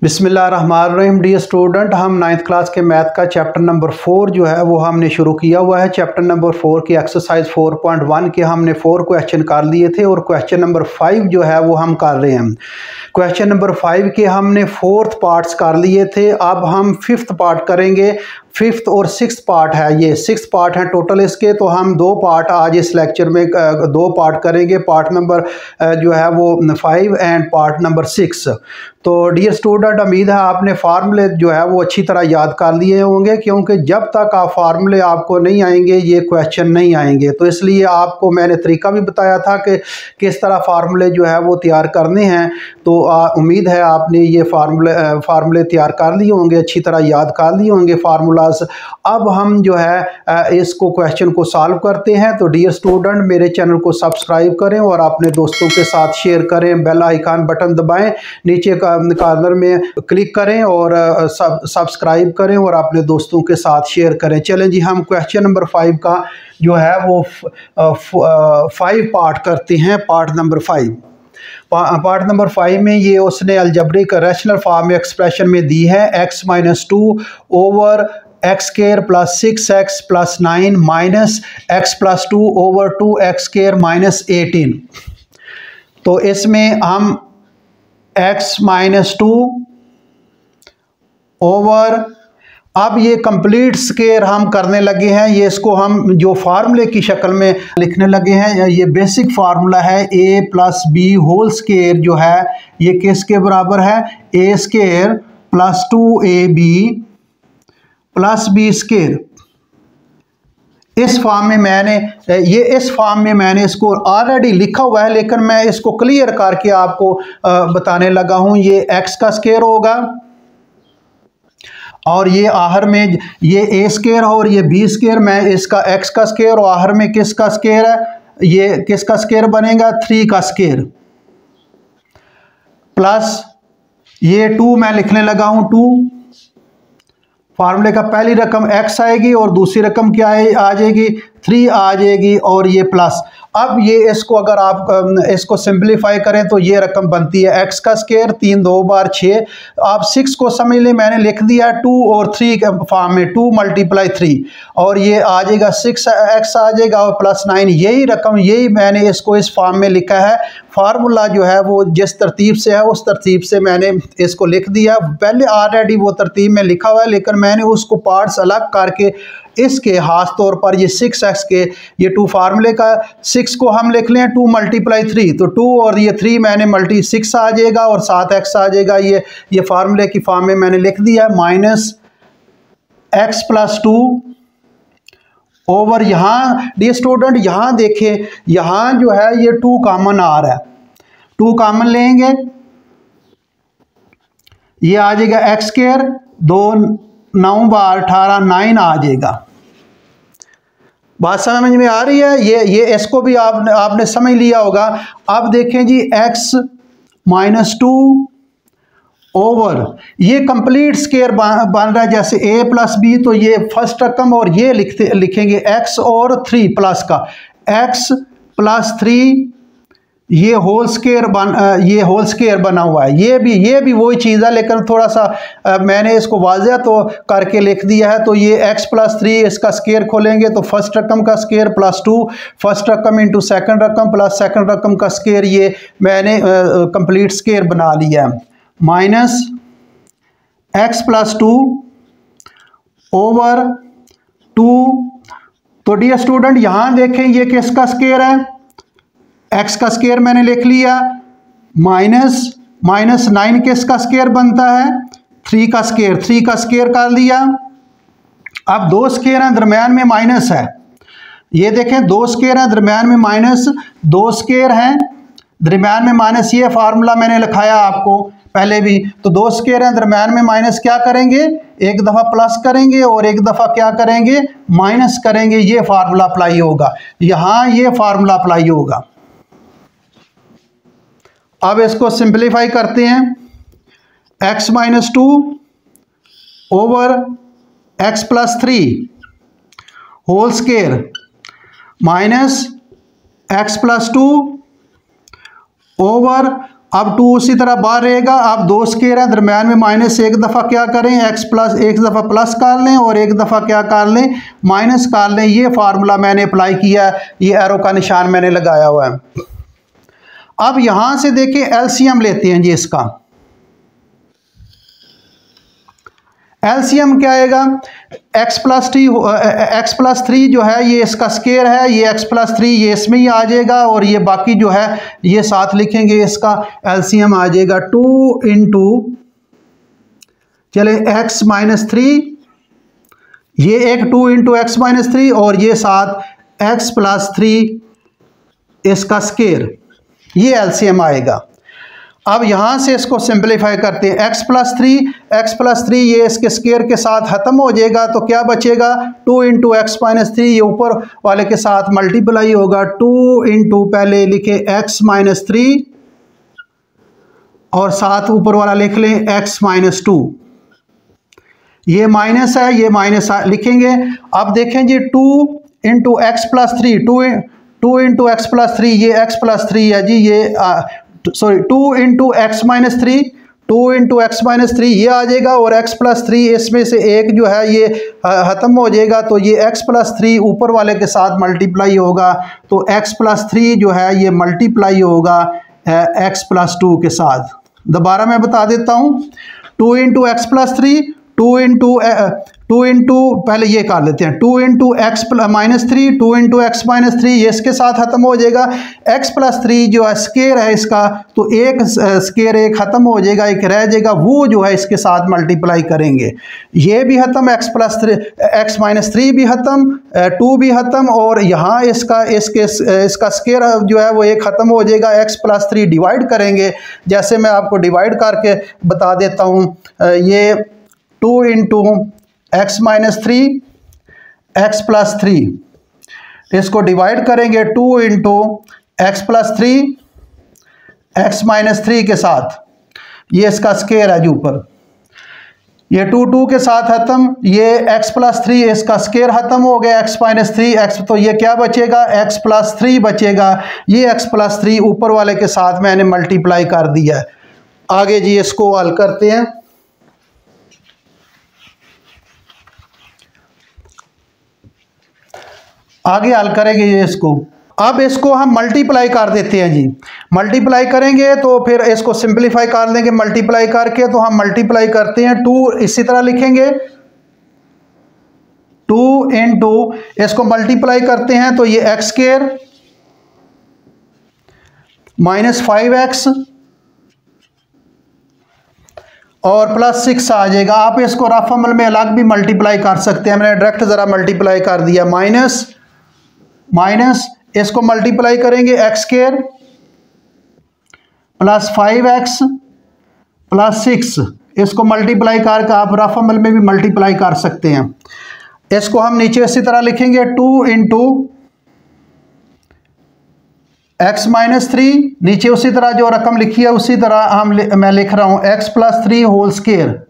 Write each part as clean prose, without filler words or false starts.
बिस्मिल्लाहिर्रहमानिर्रहीम। Dear student, हम 9th class के मैथ का चैप्टर नंबर 4 जो है वो हमने शुरू किया हुआ है। चैप्टर नंबर 4 की एक्सरसाइज 4.1 के हमने 4 क्वेश्चन कर लिए थे और क्वेश्चन नंबर 5 जो है वो हम कर रहे हैं। क्वेश्चन नंबर 5 के हमने 4th पार्ट्स कर लिए थे, अब हम 5th पार्ट करेंगे। 5th और 6th पार्ट है, ये 6 पार्ट हैं टोटल इसके, तो हम 2 पार्ट आज इस लेक्चर में 2 पार्ट करेंगे। पार्ट नंबर जो है वो 5 एंड पार्ट नंबर 6। तो डियर स्टूडेंट, उम्मीद है आपने फार्मूले जो है वो अच्छी तरह याद कर लिए होंगे, क्योंकि जब तक आप फार्मूले आपको नहीं आएंगे ये क्वेश्चन नहीं आएंगे। तो इसलिए आपको मैंने तरीका भी बताया था कि किस तरह फार्मूले जो है वो तैयार करने हैं। तो उम्मीद है आपने ये फार्मूले तैयार कर लिए होंगे, अच्छी तरह याद कर लिए होंगे फार्मूलाज। अब हम जो है इसको क्वेश्चन को सॉल्व करते हैं। तो डियर स्टूडेंट, मेरे चैनल को सब्सक्राइब करें और अपने दोस्तों के साथ शेयर करें। बेल आइकन बटन दबाएं, नीचे कॉर्नर में क्लिक करें और सब्सक्राइब करें और अपने दोस्तों के साथ शेयर करें। चलें जी, हम क्वेश्चन नंबर 5 का जो है वो 5 पार्ट करते हैं। पार्ट नंबर 5 में ये उसने अलजेब्रिक रैशनल फॉर्म में एक्सप्रेशन में दी है x-2 over x square plus 6x plus 9 minus x plus 2 over 2x square minus 18। तो इसमें हम x-2 ओवर, अब ये कंप्लीट स्क्वायर हम करने लगे हैं। ये इसको हम जो फार्मूले की शक्ल में लिखने लगे हैं, ये बेसिक फार्मूला है a plus B whole square जो है ये किसके बराबर है, a square plus 2ab plus B square. इस फॉर्म में मैंने इसको ऑलरेडी लिखा हुआ है, लेकिन मैं इसको क्लियर करके आपको बताने लगा हूं। ये x का स्क्वायर होगा और ये आखिर में ये a स्क्वायर और ये b स्क्वायर, मैं इसका x का स्क्वायर और आखिर में किसका स्क्वायर है, ये किसका स्क्वायर बनेगा, 3 का स्क्वायर प्लस ये 2 मैं लिखने लगा हूं 2। फार्मूले का पहली रकम x आएगी और दूसरी रकम क्या आ जाएगी, 3 आ जाएगी और ये प्लस। अब ये इसको अगर आप इसको सिंपलीफाई करें तो ये रकम बनती है x का स्क्वायर 3 2 बार 6। आप 6 को समझ लें, मैंने लिख दिया 2 और 3 के फॉर्म में, 2 मल्टीप्लाई 3 और ये आ जाएगा 6x आ जाएगा और प्लस 9। यही रकम, यही मैंने इसको इस फॉर्म में लिखा है। फार्मूला जो है वो जिस तरतीब से है उस तरतीब से मैंने इसको लिख दिया। पहले ऑलरेडी वो तरतीब में लिखा हुआ है, लेकिन मैंने उसको पार्ट्स अलग करके इसके खास तौर पर ये 6x के ये 2 फार्मूले का 6 को हम लिख लें 2 मल्टीप्लाई 3, तो 2 और ये 3 मैंने मल्टी 6 आ जाएगा और 7x आ जाएगा। ये फार्मूले की फॉर्म में मैंने लिख दिया, माइनस x प्लस 2 ओवर, यहाँ डियर स्टूडेंट यहाँ देखें, यहाँ जो है ये 2 कॉमन आ रहा है, 2 कॉमन लेंगे, ये आ जाएगा एक्स स्क्वायर 2 9 बार 18 9 आ जाएगा। बात समझ में आ रही है? ये इसको भी आपने समझ लिया होगा। अब देखें जी, x-2 ओवर ये कंप्लीट स्क्वायर बन रहा है, जैसे a प्लस बी, तो ये फर्स्ट रकम और ये लिखेंगे x और 3 प्लस का x प्लस 3, ये होल स्क्वायर बना हुआ है। ये भी वही चीज़ है, लेकिन थोड़ा सा मैंने इसको वाज़ेह तो करके लिख दिया है। तो ये x प्लस 3 इसका स्क्वायर खोलेंगे तो फर्स्ट रकम का स्क्वायर प्लस 2, फर्स्ट रकम इंटू सेकंड रकम प्लस सेकंड रकम का स्क्वायर, ये मैंने कंप्लीट स्क्वायर बना लिया है। Minus x plus 2 over 2। तो डियर स्टूडेंट यहाँ देखें ये किसका स्क्वायर है, x का स्क्वायर मैंने लिख लिया, माइनस 9 किसका स्क्वायर बनता है, 3 का स्क्वायर कर लिया। अब 2 स्क्वायर हैं, दरम्यान में माइनस है, ये देखें 2 स्क्वायर हैं, दरम्यान में माइनस, 2 स्क्वायर हैं दरम्यान में माइनस, ये फार्मूला मैंने लिखाया आपको पहले भी। तो 2 स्क्वायर हैं, दरम्यान में माइनस, क्या करेंगे, एक दफ़ा प्लस करेंगे और एक दफ़ा क्या करेंगे, माइनस करेंगे। ये फार्मूला अप्लाई होगा, यहाँ ये फार्मूला अप्लाई होगा। अब इसको सिंपलीफाई करते हैं, x-2 over x plus 3 whole square minus x plus 2 over अब 2 उसी तरह बाहर रहेगा। अब 2 स्केयर है, दरम्यान में माइनस एक दफ़ा क्या करें, एक्स प्लस एक दफ़ा प्लस कर लें और एक दफ़ा क्या कर लें, माइनस कर लें। ये फार्मूला मैंने अप्लाई किया है, ये एरो का निशान मैंने लगाया हुआ है। अब यहां से देखिए एलसीएम लेते हैं जी इसका। एलसीएम क्या आएगा, एक्स प्लस थ्री जो है ये इसका स्केयर है, ये एक्स प्लस थ्री ये इसमें ही आ जाएगा और ये बाकी जो है ये साथ लिखेंगे, इसका एलसीएम आ जाएगा 2 इंटू चले एक्स माइनस थ्री, ये एक 2 इंटू एक्स माइनस थ्री और ये साथ एक्स प्लस थ्री इसका स्केयर, ये एलसीएम आएगा। अब यहां से इसको सिंपलीफाई करते हैं, एक्स प्लस थ्री ये इसके स्केयर के साथ खत्म हो जाएगा, तो क्या बचेगा 2 इंटू एक्स माइनस थ्री, ये ऊपर वाले के साथ मल्टीप्लाई होगा 2 इंटू पहले लिखे एक्स माइनस थ्री और साथ ऊपर वाला लिख लें एक्स माइनस टू, ये माइनस है ये माइनस लिखेंगे। अब देखें जी 2 into x plus three, 2 into x plus three, ये एक्स प्लस थ्री है जी, ये sorry 2 into x minus three, 2 into x minus three ये आ जाएगा और एक्स प्लस थ्री इसमें से एक जो है ये ख़त्म हो जाएगा, तो ये एक्स प्लस थ्री ऊपर वाले के साथ मल्टीप्लाई होगा, तो एक्स प्लस थ्री जो है ये मल्टीप्लाई होगा एक्स प्लस टू के साथ। दोबारा मैं बता देता हूँ, 2 into x plus three, 2 into पहले ये कर लेते हैं 2 into x minus three, 2 into x minus three ये इसके साथ खत्म हो जाएगा। एक्स प्लस थ्री जो है स्केयर है इसका, तो एक स्केयर एक ख़त्म हो जाएगा, एक रह जाएगा, वो जो है इसके साथ मल्टीप्लाई करेंगे, ये भी ख़त्म, एक्स माइनस थ्री भी ख़त्म, 2 भी ख़त्म और यहाँ इसका स्केयर जो है वो एक ख़त्म हो जाएगा। एक्स प्लस थ्री डिवाइड करेंगे, जैसे मैं आपको डिवाइड करके बता देता हूँ, ये 2 into x minus three x plus three, इसको डिवाइड करेंगे 2 into x plus three x minus three के साथ, ये इसका स्केयर है जो ऊपर, ये 2 के साथ खत्म, ये एक्स प्लस थ्री इसका स्केयर खत्म हो गया, एक्स माइनस थ्री एक्स, तो ये क्या बचेगा एक्स प्लस थ्री बचेगा, ये एक्स प्लस थ्री ऊपर वाले के साथ मैंने मल्टीप्लाई कर दिया है। आगे जी इसको हल करते हैं। आगे हल करेंगे ये इसको, अब इसको हम मल्टीप्लाई कर देते हैं जी, मल्टीप्लाई करेंगे तो फिर इसको सिंपलीफाई कर देंगे, मल्टीप्लाई करके तो हम मल्टीप्लाई करते हैं 2, इसी तरह लिखेंगे 2 इंटू इसको मल्टीप्लाई करते हैं तो ये एक्स स्क्वायर माइनस 5x और प्लस 6 आ जाएगा। आप इसको रफ अमल में अलग भी मल्टीप्लाई कर सकते हैं, मैंने डायरेक्ट ज़रा मल्टीप्लाई कर दिया, माइनस इसको मल्टीप्लाई करेंगे x square plus 5x plus 6, इसको मल्टीप्लाई करके आप रफ अमल में भी मल्टीप्लाई कर सकते हैं। इसको हम नीचे इसी तरह लिखेंगे 2 इंटू एक्स माइनस थ्री, नीचे उसी तरह जो रकम लिखी है उसी तरह मैं लिख रहा हूं x plus three whole square.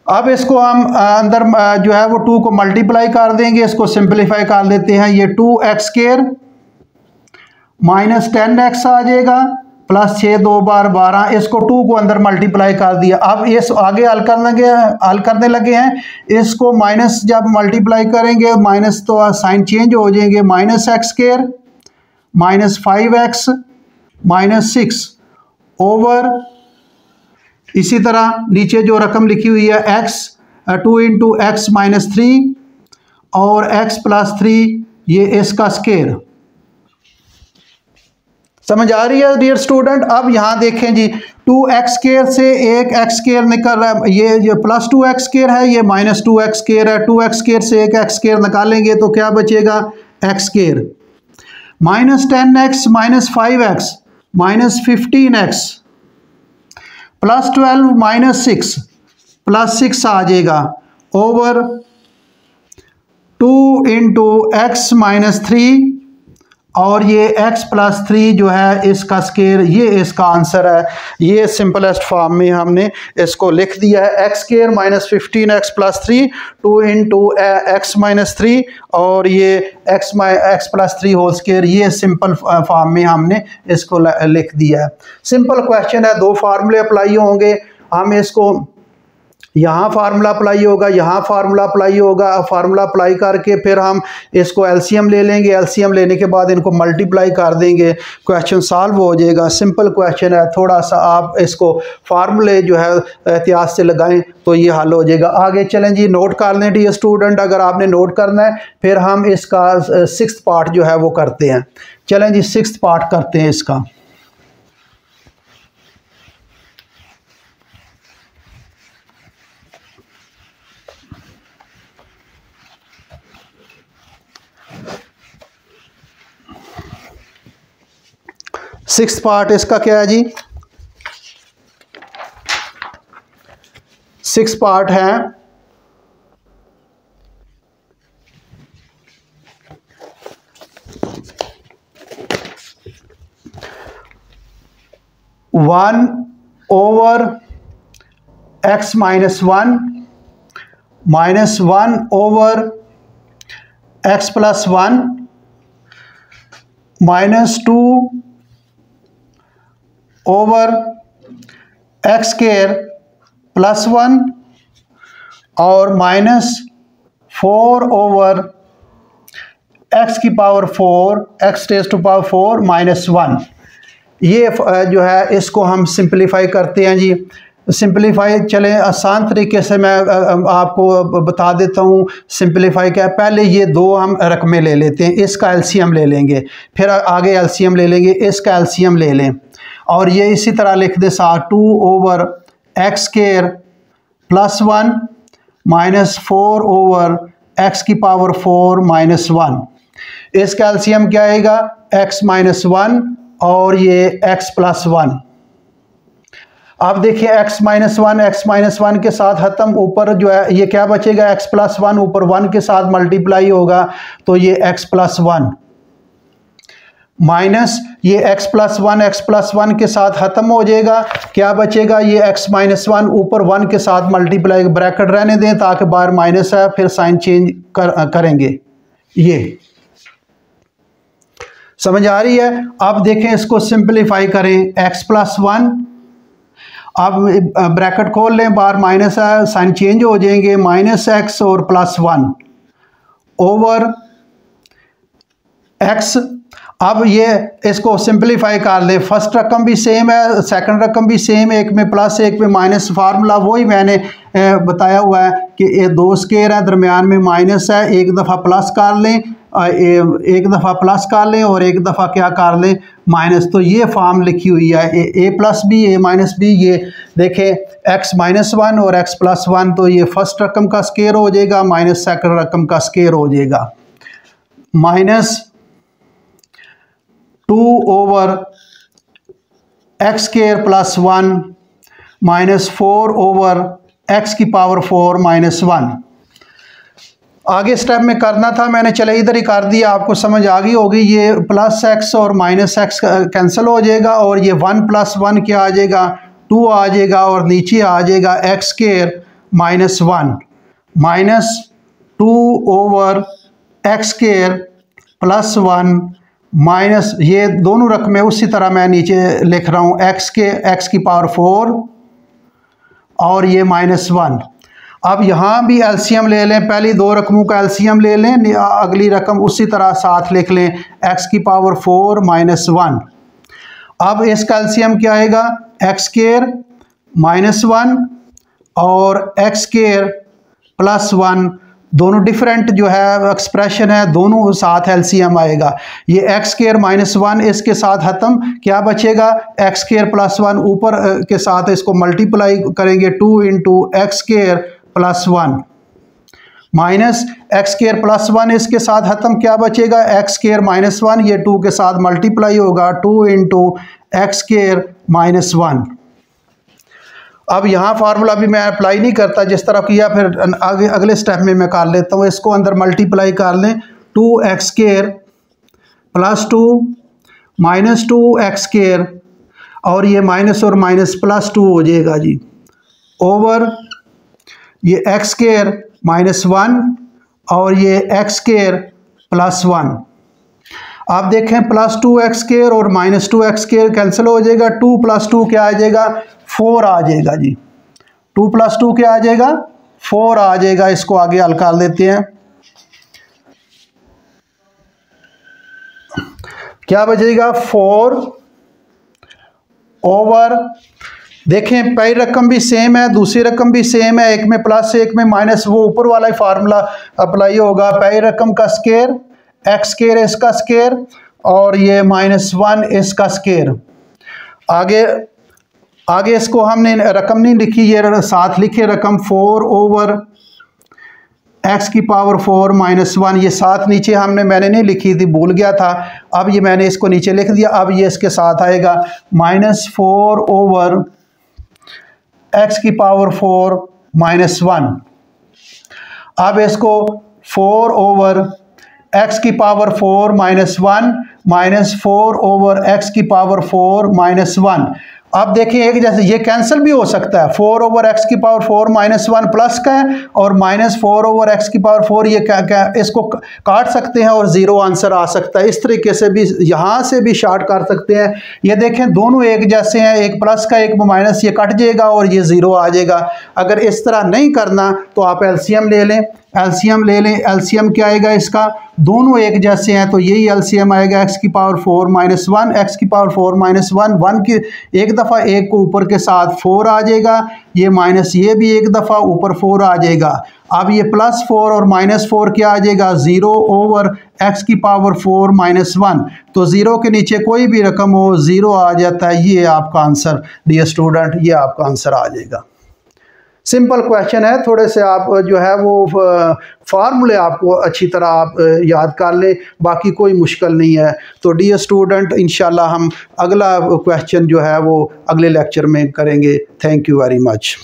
अब इसको हम अंदर जो है वो 2 को मल्टीप्लाई कर देंगे, इसको सिंपलीफाई कर देते हैं, ये 2x स्क्वायर माइनस 10x आ जाएगा प्लस 6 2 बार 12, इसको 2 को अंदर मल्टीप्लाई कर दिया। अब इस आगे हल करने लगे हैं, इसको माइनस जब मल्टीप्लाई करेंगे माइनस तो साइन चेंज हो जाएंगे, minus x square minus 5x minus 6 over, इसी तरह नीचे जो रकम लिखी हुई है x 2 into x minus three और x प्लस थ्री, ये इसका स्क्वायर। समझ आ रही है डियर स्टूडेंट। अब यहाँ देखें जी 2x स्क्वायर से एक x स्क्वायर निकल रहा है, ये प्लस 2x स्क्वायर है, ये माइनस 2x स्क्वायर है, 2x स्क्वायर से एक x स्क्वायर निकालेंगे तो क्या बचेगा x square, minus 10x minus 5x minus 15x plus 12 minus 6 plus 6 आ जाएगा over 2 into x minus three और ये x प्लस 3 जो है इसका स्केयर, ये इसका आंसर है। ये सिंपलेस्ट फॉर्म में हमने इसको लिख दिया है, x square minus 15x plus 3 2 into x minus 3 और ये x प्लस 3 होल स्केयर, ये सिंपल फॉर्म में हमने इसको लिख दिया है। सिंपल क्वेश्चन है, दो फार्मूले अप्लाई होंगे, हम इसको यहाँ फार्मूला अप्लाई होगा, यहाँ फार्मूला अप्लाई होगा, फार्मूला अप्लाई करके फिर हम इसको एलसीएम ले लेंगे, एलसीएम लेने के बाद इनको मल्टीप्लाई कर देंगे, क्वेश्चन सॉल्व हो जाएगा। सिंपल क्वेश्चन है, थोड़ा सा आप इसको फार्मूले जो है एहतियात से लगाएं तो ये हल हो जाएगा। आगे चलें जी, नोट कर लें डियर स्टूडेंट, अगर आपने नोट करना है फिर हम इसका 6th पार्ट जो है वो करते हैं। चलें जी 6th पार्ट करते हैं इसका। सिक्स्थ पार्ट इसका क्या है जी, 6th पार्ट है 1 over x minus 1 minus 1 over x plus 1 minus 2 over x square plus 1 और माइनस 4 ओवर x की power 4 x raise to power 4 minus 1। ये जो है इसको हम सिंपलीफाई करते हैं जी। सिंपलीफाई चलें आसान तरीके से मैं आपको बता देता हूँ सिंपलीफाई क्या है। पहले ये दो हम रकमें ले लेते हैं, इसका एलसीएम ले लेंगे, फिर आगे एलसीएम ले लेंगे, इसका एलसीएम ले लें और ये इसी तरह लिख दे साथ 2 over x square plus 1 minus 4 over x की पावर 4 माइनस 1। इसका एलसीएम क्या आएगा, x माइनस 1 और ये x प्लस 1। अब देखिए x माइनस 1 के साथ खत्म, ऊपर जो है ये क्या बचेगा, x प्लस 1 ऊपर 1 के साथ मल्टीप्लाई होगा तो ये x प्लस 1 माइनस ये x प्लस 1 के साथ ख़त्म हो जाएगा, क्या बचेगा, ये x माइनस 1 ऊपर 1 के साथ मल्टीप्लाई, ब्रैकेट रहने दें ताकि बाहर माइनस है, फिर साइन चेंज करेंगे। ये समझ आ रही है। अब देखें इसको सिंपलीफाई करें, x प्लस 1, अब ब्रैकेट खोल लें, बाहर माइनस है, साइन चेंज हो जाएंगे, माइनस x और प्लस 1 ओवर x। अब ये इसको सिंपलीफाई कर ले, फर्स्ट रकम भी सेम है, सेकंड रकम भी सेम है, एक में प्लस एक में माइनस, फार्मूला वही मैंने बताया हुआ है कि ये दो स्केयर है, दरमियान में माइनस है, एक दफ़ा प्लस कर लें, एक दफ़ा प्लस कर लें और एक दफ़ा क्या कर लें, माइनस। तो ये फॉर्म लिखी हुई है, ए प्लस बी ए माइनस बी। ये देखें x माइनस 1 और x प्लस 1, तो ये फर्स्ट रकम का स्केयर हो जाएगा माइनस सेकंड रकम का स्केयर हो जाएगा, minus 2 over x square plus 1 minus 4 over x की पावर 4 माइनस 1। आगे स्टेप में करना था मैंने, चले इधर ही कर दिया, आपको समझ आ गई होगी। ये प्लस x और माइनस x कैंसिल हो जाएगा और ये 1 प्लस 1 क्या आ जाएगा, 2 आ जाएगा और नीचे आ जाएगा x square minus 1 minus 2 over x square plus 1 minus, ये दोनों रकमें उसी तरह मैं नीचे लिख रहा हूँ, x की पावर 4 और ये माइनस 1। अब यहाँ भी एलसीएम ले लें, पहली दो रकमों का एलसीएम ले लें, अगली रकम उसी तरह साथ लिख लें, x की पावर 4 माइनस 1। अब इसका एलसीएम क्या आएगा, एक्स स्क्वायर माइनस 1 और एक्स स्क्वायर प्लस 1, दोनों डिफरेंट जो है एक्सप्रेशन है, दोनों साथ एलसीएम आएगा। ये एक्स स्क्वायर माइनस 1 इसके साथ खत्म, क्या बचेगा, एक्स स्क्वायर प्लस 1 ऊपर के साथ इसको मल्टीप्लाई करेंगे, 2 into x square plus 1 minus x square plus 1 इसके साथ खत्म, क्या बचेगा, एक्स स्क्वायर माइनस 1, ये 2 के साथ मल्टीप्लाई होगा, 2 इंटू एक्स स्क्वायर माइनस 1। अब यहाँ फार्मूला भी मैं अप्लाई नहीं करता, जिस तरह किया फिर आगे अगले स्टेप में मैं कर लेता हूँ, इसको अंदर मल्टीप्लाई कर लें, 2x स्क्वायर +2 -2 एक्स स्क्वायर, और ये माइनस और माइनस +2 हो जाएगा जी, ओवर ये एक्स स्क्वायर -1 और ये एक्स स्क्वायर +1। आप देखें +2 एक्स स्क्वायर और -2 एक्स स्क्वायर कैंसिल हो जाएगा, 2 + 2 क्या आ जाएगा, 4 आ जाएगा जी। 2 + 2 क्या आ जाएगा, 4 आ जाएगा। इसको आगे हल कर देते हैं, क्या बचेगा 4 ओवर, देखें पहली रकम भी सेम है, दूसरी रकम भी सेम है, एक में प्लस एक में माइनस, वो ऊपर वाला ही फार्मूला अप्लाई होगा। पहली रकम का स्क्वायर एक्स स्क्वायर इसका स्क्वायर और ये -1 इसका स्क्वायर। आगे इसको हमने रकम नहीं लिखी, ये साथ लिखे रकम 4 ओवर x की पावर 4 -1, ये साथ नीचे मैंने नहीं लिखी थी, भूल गया था। अब ये मैंने इसको नीचे लिख दिया। अब ये इसके साथ आएगा -4 ओवर x की पावर 4 -1। अब इसको 4 ओवर x की पावर 4 -1 -4 ओवर x की पावर 4 -1। अब देखिए एक जैसे ये कैंसिल भी हो सकता है, 4 ओवर x की पावर 4 -1 प्लस का है और -4 ओवर x की पावर 4, ये क्या इसको काट सकते हैं और 0 आंसर आ सकता है। इस तरीके से भी यहाँ से भी शार्ट कर सकते हैं। ये देखें दोनों एक जैसे हैं, एक प्लस का एक माइनस, ये कट जाएगा और ये 0 आ जाएगा। अगर इस तरह नहीं करना तो आप एलसीएम ले लें, एलसीएम क्या आएगा इसका, दोनों एक जैसे हैं तो यही एलसीएम आएगा, x की पावर 4 -1 x की पावर 4 -1, 1 की एक दफ़ा एक को ऊपर के साथ 4 आ जाएगा, ये माइनस ये भी एक दफ़ा ऊपर 4 आ जाएगा। अब ये +4 और -4 क्या आ जाएगा, 0 ओवर x की पावर 4 -1। तो 0 के नीचे कोई भी रकम हो 0 आ जाता है। ये आपका आंसर डियर स्टूडेंट, ये आपका आंसर आ जाएगा। सिंपल क्वेश्चन है, थोड़े से आप जो है वो फार्मूले आपको अच्छी तरह आप याद कर लें, बाकी कोई मुश्किल नहीं है। तो डियर स्टूडेंट इंशाल्लाह हम अगला क्वेश्चन जो है वो अगले लेक्चर में करेंगे। Thank you very much.